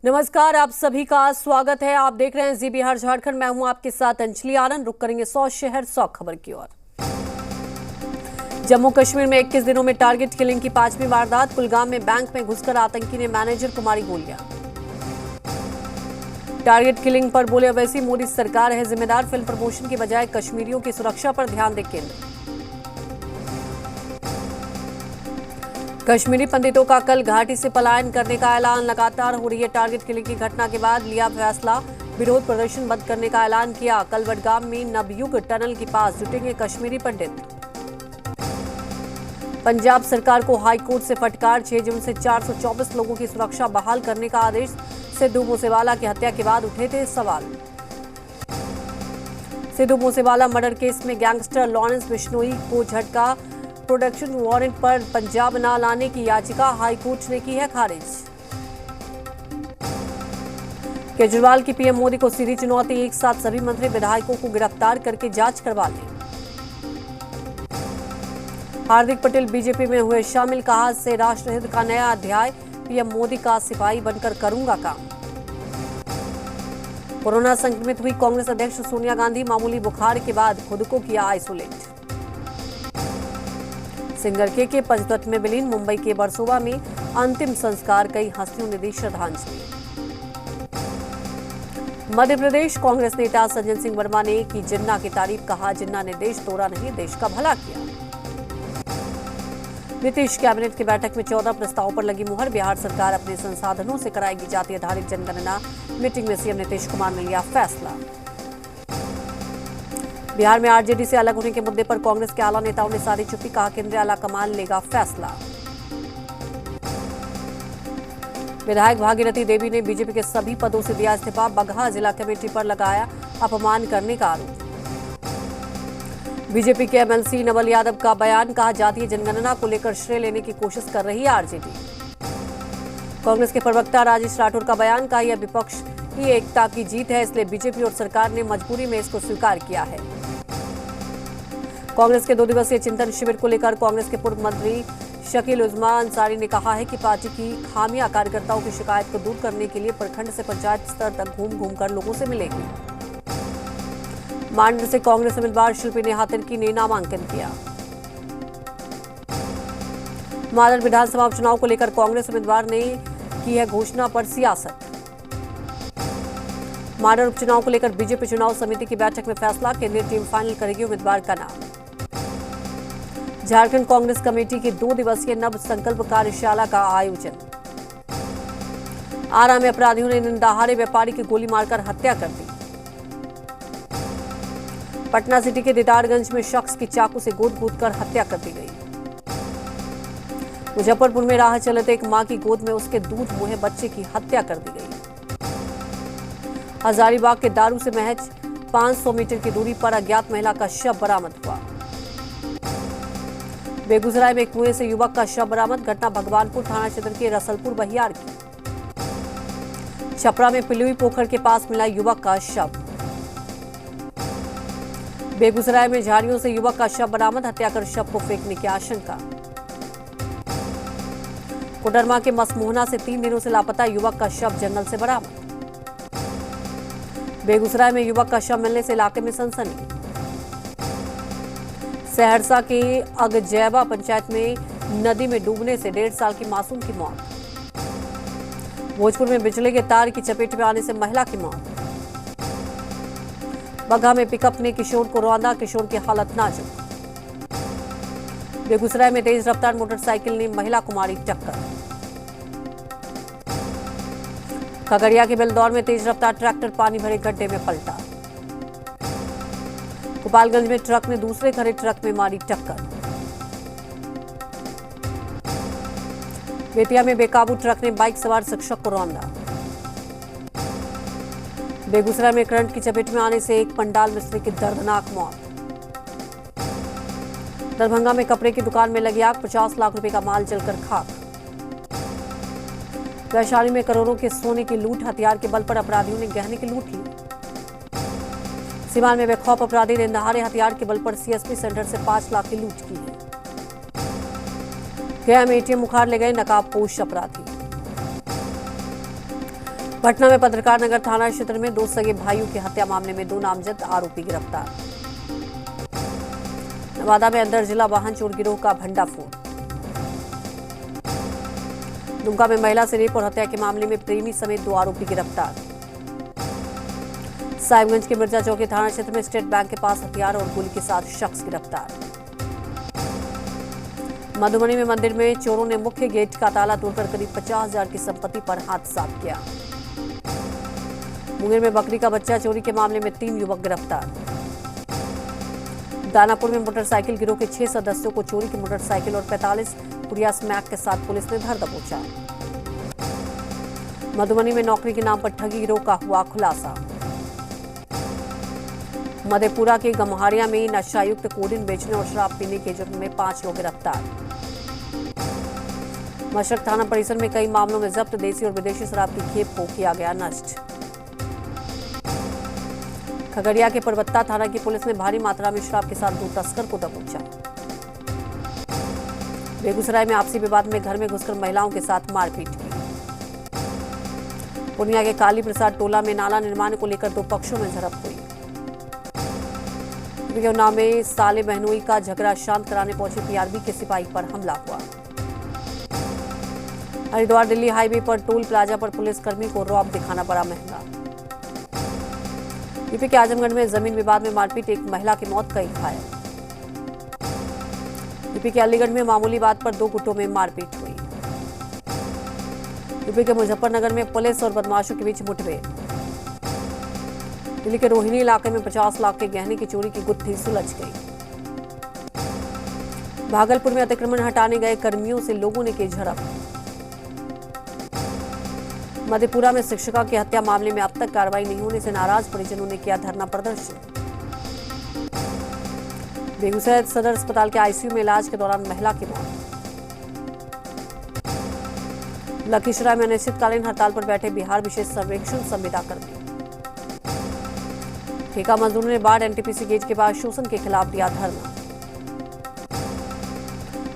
नमस्कार, आप सभी का स्वागत है। आप देख रहे हैं जी बिहार झारखंड। मैं हूं आपके साथ अंजलि आनंद। रुक करेंगे 100 शहर 100 खबर की ओर। जम्मू कश्मीर में 21 दिनों में टारगेट किलिंग की 5वीं वारदात। कुलगाम में बैंक में घुसकर आतंकी ने मैनेजर को मारी गोलियां। टारगेट किलिंग पर बोले अवैसी, मोदी सरकार है जिम्मेदार। फिल्म प्रमोशन की बजाय कश्मीरियों की सुरक्षा पर ध्यान दे केंद्र। कश्मीरी पंडितों का कल घाटी से पलायन करने का ऐलान। लगातार हो रही है टारगेट किलिंग की घटना के बाद लिया फैसला। विरोध प्रदर्शन बंद करने का ऐलान किया। कल वडगाम में नवयुग टनल के पास जुटेंगे कश्मीरी पंडित। पंजाब सरकार को हाईकोर्ट से फटकार। 6 जून से 424 लोगों की सुरक्षा बहाल करने का आदेश। सिद्धू मूसेवाला की हत्या के बाद उठे थे सवाल। सिद्धू मूसेवाला मर्डर केस में गैंगस्टर लॉरेंस बिश्नोई को झटका। प्रोडक्शन वारंट पर पंजाब न लाने की याचिका हाईकोर्ट ने की है खारिज। केजरीवाल की पीएम मोदी को सीधी चुनौती। एक साथ सभी मंत्री विधायकों को गिरफ्तार करके जांच करवा लें। हार्दिक पटेल बीजेपी में हुए शामिल। कहा से राष्ट्रहित का नया अध्याय। पीएम मोदी का सिपाही बनकर करूंगा काम। कोरोना संक्रमित हुई कांग्रेस अध्यक्ष सोनिया गांधी। मामूली बुखार के बाद खुद को किया आइसोलेट। सिंगर के पंचतत्व में विलीन। मुंबई के बरसोवा में अंतिम संस्कार। कई हस्तियों ने दी श्रद्धांजलि। मध्य प्रदेश कांग्रेस नेता सज्जन सिंह वर्मा ने की जिन्ना की तारीफ। कहा जिन्ना ने देश तोड़ा नहीं, देश का भला किया। नीतीश कैबिनेट की बैठक में 14 प्रस्तावों पर लगी मुहर। बिहार सरकार अपने संसाधनों से कराएगी जाति आधारित जनगणना। मीटिंग में सीएम नीतीश कुमार ने लिया फैसला। बिहार में आरजेडी से अलग होने के मुद्दे पर कांग्रेस के आला नेताओं ने साधी चुप्पी। कहा केंद्रीय आला कमान लेगा फैसला। विधायक भागीरथी देवी ने बीजेपी के सभी पदों से दिया इस्तीफा। बगहा जिला कमेटी पर लगाया अपमान करने का आरोप। बीजेपी के एमएलसी नवल यादव का बयान। कहा जातीय जनगणना को लेकर श्रेय लेने की कोशिश कर रही है आरजेडी। कांग्रेस के प्रवक्ता राजेश राठौर का बयान। कहा यह विपक्ष की एकता की जीत है, इसलिए बीजेपी और सरकार ने मजबूरी में इसको स्वीकार किया है। कांग्रेस के 2 दिवसीय चिंतन शिविर को लेकर कांग्रेस के पूर्व मंत्री शकील उजमा अंसारी ने कहा है कि पार्टी की खामियां कार्यकर्ताओं की शिकायत को दूर करने के लिए प्रखंड से पंचायत स्तर तक घूम कर लोगों से मिलेंगे। मांडर से कांग्रेस उम्मीदवार शिल्पी नेहा तिर्की ने नामांकन किया। मांडर विधानसभा उपचुनाव को लेकर कांग्रेस उम्मीदवार ने की है घोषणा पर सियासत। मांडर उपचुनाव को लेकर बीजेपी चुनाव समिति की बैठक में फैसला। केंद्रीय टीम फाइनल करेगी उम्मीदवार का नाम। झारखंड कांग्रेस कमेटी की 2 दिवसीय नव संकल्प कार्यशाला का आयोजन। आरा में अपराधियों ने निंदाहारे व्यापारी की गोली मारकर हत्या कर दी। पटना सिटी के दीदारगंज में शख्स की चाकू से गोद कर हत्या कर दी गई। मुजफ्फरपुर में राह चलते एक मां की गोद में उसके दूध मुहे बच्चे की हत्या कर दी गई। हजारीबाग के दारू से महज 500 मीटर की दूरी पर अज्ञात महिला का शव बरामद हुआ। बेगूसराय में एक कुएं से युवक का शव बरामद। घटना भगवानपुर थाना क्षेत्र के रसलपुर बहियार की। छपरा में पिलुई पोखर के पास मिला युवक का शव। बेगूसराय में झाड़ियों से युवक का शव बरामद। हत्या कर शव को फेंकने की आशंका। कोडरमा के मसमोहना से 3 दिनों से लापता युवक का शव जंगल से बरामद। बेगूसराय में युवक का शव मिलने से इलाके में सनसनी। सहरसा के अगजैबा पंचायत में नदी में डूबने से 1.5 साल की मासूम की मौत। भोजपुर में बिजली के तार की चपेट में आने से महिला की मौत। बगहा में पिकअप ने किशोर को रौंदा। किशोर की हालत नाजुक। बेगूसराय में तेज रफ्तार मोटरसाइकिल ने महिला को मारी टक्कर। खगड़िया के बेलदौर में तेज रफ्तार ट्रैक्टर पानी भरे गड्ढे में पलटा। गोपालगंज में ट्रक ने दूसरे खड़े ट्रक में मारी टक्कर। बेतिया में बेकाबू ट्रक ने बाइक सवार शिक्षक को रौंदा। बेगूसराय में करंट की चपेट में आने से एक पंडाल मिस्त्री की दर्दनाक मौत। दरभंगा में कपड़े की दुकान में लगी आग। 50 लाख रुपए का माल जलकर खाक। वैशाली में करोड़ों के सोने की लूट। हथियार के बल पर अपराधियों ने गहने की लूट ली। सीवान में बेखौफ अपराधी ने दहाड़े हथियार के बल पर सीएसपी सेंटर से 5 लाख की लूट की है। गया में एटीएम उखाड़ ले गए नकाबपोश अपराधी। पटना में पत्रकार नगर थाना क्षेत्र में 2 सगे भाइयों की हत्या मामले में 2 नामजद आरोपी गिरफ्तार। नवादा में अंतर जिला वाहन चोर गिरोह का भंडाफोड़। दुमका में महिला से रेप और हत्या के मामले में प्रेमी समेत 2 आरोपी गिरफ्तार। साहिबगंज के मिर्जा चौकी थाना क्षेत्र में स्टेट बैंक के पास हथियार और गोली के साथ शख्स गिरफ्तार। मधुबनी में मंदिर में चोरों ने मुख्य गेट का ताला तोड़कर करीब 50,000 की संपत्ति पर हाथ साफ किया। मुंगेर में बकरी का बच्चा चोरी के मामले में 3 युवक गिरफ्तार। दानापुर में मोटरसाइकिल गिरोह के 6 सदस्यों को चोरी की मोटरसाइकिल और 45 पुड़िया स्मैक के साथ पुलिस ने धर दबोचा। मधुबनी में नौकरी के नाम पर ठगी गिरोह का हुआ खुलासा। मधेपुरा के गम्हारिया में नशायुक्त कोडीन बेचने और शराब पीने के जुर्म में 5 लोग गिरफ्तार। मशरक थाना परिसर में कई मामलों में जब्त देसी और विदेशी शराब की खेप को किया गया नष्ट। खगड़िया के परबत्ता थाना की पुलिस ने भारी मात्रा में शराब के साथ 2 तस्कर को दबोचा। बेगूसराय में आपसी विवाद में घर में घुसकर महिलाओं के साथ मारपीट की। पूर्णिया के काली प्रसाद टोला में नाला निर्माण को लेकर 2 पक्षों में झड़प हुई। उन्नाव में साले बहनोई का झगड़ा शांत कराने पहुंचे पीआरबी के सिपाही पर हमला हुआ। हरिद्वार दिल्ली हाईवे पर टोल प्लाजा पर पुलिसकर्मी को रौब दिखाना पड़ा महंगा। यूपी के आजमगढ़ में जमीन विवाद में मारपीट, एक महिला की मौत, कई घायल। यूपी के अलीगढ़ में मामूली बात पर 2 गुटों में मारपीट हुई। यूपी के मुजफ्फरनगर में पुलिस और बदमाशों के बीच मुठभेड़। दिल्ली के रोहिणी इलाके में 50 लाख के गहने की चोरी की गुत्थी सुलझ गई। भागलपुर में अतिक्रमण हटाने गए कर्मियों से लोगों ने की झड़प। मधेपुरा में शिक्षिका की हत्या मामले में अब तक कार्रवाई नहीं होने से नाराज परिजनों ने किया धरना प्रदर्शन। बेगूसराय सदर अस्पताल के आईसीयू में इलाज के दौरान महिला की मौत। लखीसराय में अनिश्चितकालीन हड़ताल पर बैठे बिहार विशेष सर्वेक्षण संविदा कर्मी। ठेका मजदूरों ने बाढ़ एनटीपीसी गेट के बाद शोषण के खिलाफ दिया धरना।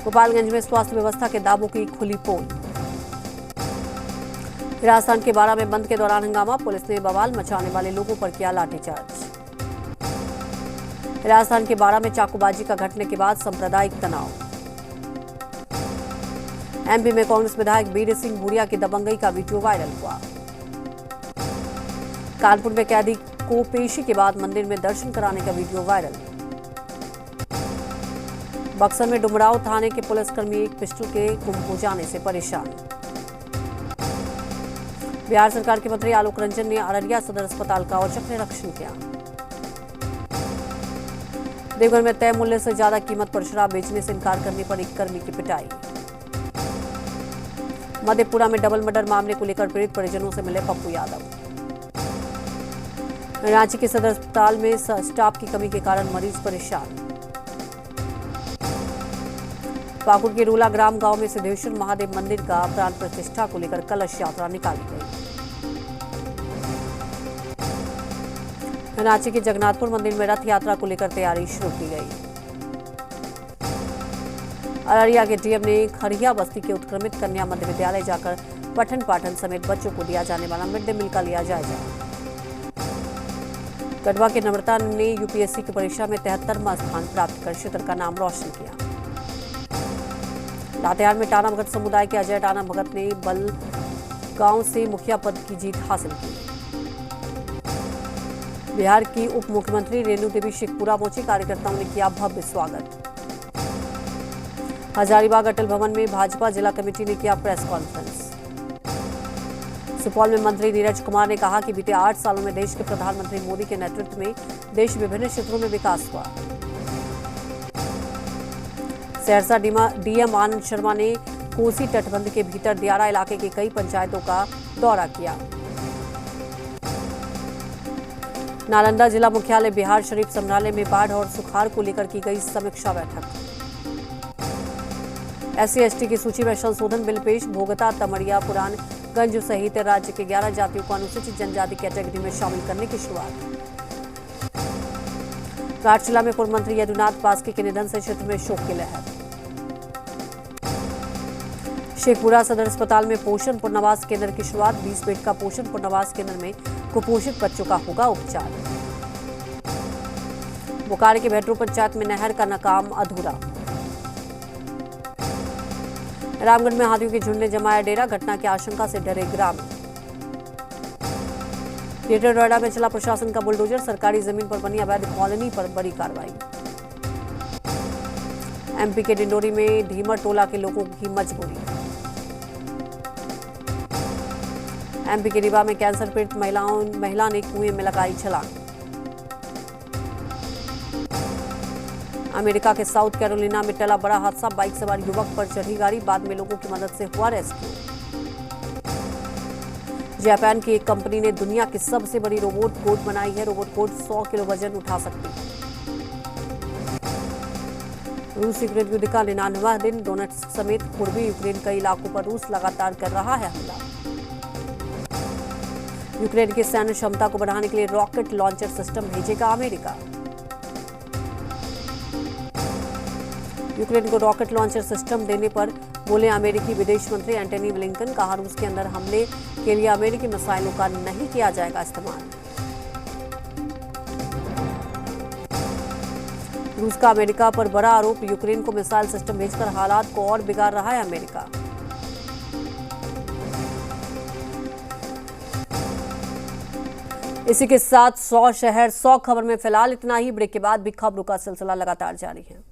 गोपालगंज में स्वास्थ्य व्यवस्था के दावों की खुली पोल। राजस्थान के बारा में बंद के दौरान हंगामा, पुलिस ने बवाल मचाने वाले लोगों पर किया लाठीचार्ज। राजस्थान के बारा में चाकूबाजी का घटने के बाद सांप्रदायिक तनाव। एमपी में कांग्रेस विधायक बीर सिंह भूरिया की दबंगई का वीडियो वायरल हुआ। कानपुर में कैदी को पेशी के बाद मंदिर में दर्शन कराने का वीडियो वायरल। बक्सर में डुमराव थाने के पुलिसकर्मी एक पिस्टल के गुम हो जाने से परेशान। बिहार सरकार के मंत्री आलोक रंजन ने अररिया सदर अस्पताल का औचक निरीक्षण किया। देवघर में तय मूल्य से ज्यादा कीमत पर शराब बेचने से इनकार करने पर एक कर्मी की पिटाई। मधेपुरा में डबल मर्डर मामले को लेकर पीड़ित परिजनों से मिले पप्पू यादव। रांची के सदर अस्पताल में स्टाफ की कमी के कारण मरीज परेशान। पाकुड़ के रूला ग्राम गांव में सिद्धेश्वर महादेव मंदिर का प्राण प्रतिष्ठा को लेकर कलश यात्रा निकाली गई। रांची के जगन्नाथपुर मंदिर में रथ यात्रा को लेकर तैयारी शुरू की गई। अररिया के डीएम ने खरिया बस्ती के उत्क्रमित कन्या मध्य विद्यालय जाकर पठन पाठन समेत बच्चों को दिया जाने वाला मिड डे मील का लिया जायजा। गढ़वा के नम्रता ने यूपीएससी की परीक्षा में 73वां स्थान प्राप्त कर क्षेत्र का नाम रोशन किया। लातेहार में टाना भगत समुदाय के अजय टाना भगत ने बल गांव से मुखिया पद की जीत हासिल की। बिहार की उप मुख्यमंत्री रेणु देवी शेखपुरा पहुंची, कार्यकर्ताओं ने किया भव्य स्वागत। हजारीबाग अटल भवन में भाजपा जिला कमेटी ने किया प्रेस कॉन्फ्रेंस। सुपौल में मंत्री नीरज कुमार ने कहा कि बीते 8 सालों में देश के प्रधानमंत्री मोदी के नेतृत्व में देश विभिन्न क्षेत्रों में विकास हुआ। सहरसा डीएम आनंद शर्मा ने कोसी तटबंध के भीतर दियारा इलाके की कई पंचायतों का दौरा किया। नालंदा जिला मुख्यालय बिहार शरीफ संग्रहालय में बाढ़ और सुखाड़ को लेकर की गई समीक्षा बैठक। SC/ST की सूची में संशोधन बिल पेश, भोगता, तमड़िया, पुरानगंज सहित राज्य के 11 जातियों को अनुसूचित जनजाति कैटेगरी में शामिल करने की शुरुआत। राजशिला में पूर्व मंत्री यदुनाथ बास्के के निधन से क्षेत्र में शोक की लहर। शेखपुरा सदर अस्पताल में पोषण पुनर्वास केंद्र की शुरुआत। 20 बेड का पोषण पुनर्वास केंद्र में कुपोषित बच्चों का होगा उपचार। बोकारो के भेटरू पंचायत में नहर का काम अधूरा। रामगढ़ में हाथियों के झुंड ने जमाया डेरा। घटना की आशंका से डरे ग्रामीण। ग्रेटर नोएडा में चला प्रशासन का बुलडोजर। सरकारी जमीन पर बनी अवैध कॉलोनी पर बड़ी कार्रवाई। एमपी के डिंडोरी में ढीमर टोला के लोगों की मजबूरी। एमपी के रीवा में कैंसर पीड़ित महिला ने कुएं में लगाई छलांग। अमेरिका के साउथ कैरोलिना में टला बड़ा हादसा। बाइक सवार युवक पर चढ़ी गाड़ी, बाद में लोगों की मदद से हुआ रेस्क्यू। जापान की एक कंपनी ने दुनिया की सबसे बड़ी रोबोट बोट बनाई है। रोबोट बोट 100 किलो वजन उठा सकती है। रूस यूक्रेन युद्ध का 99वां दिन। डोनेट्स्क समेत पूर्वी यूक्रेन कई इलाकों पर रूस लगातार कर रहा है हमला। यूक्रेन की सैन्य क्षमता को बढ़ाने के लिए रॉकेट लॉन्चर सिस्टम भेजेगा अमेरिका। यूक्रेन को रॉकेट लॉन्चर सिस्टम देने पर बोले अमेरिकी विदेश मंत्री एंटनी ब्लिंकन। कहा रूस के अंदर हमले के लिए अमेरिकी मिसाइलों का नहीं किया जाएगा इस्तेमाल। रूस का अमेरिका पर बड़ा आरोप। यूक्रेन को मिसाइल सिस्टम भेजकर हालात को और बिगाड़ रहा है अमेरिका। इसी के साथ 100 शहर 100 खबर में फिलहाल इतना ही। ब्रेक के बाद भी खबरों का सिलसिला लगातार जारी है।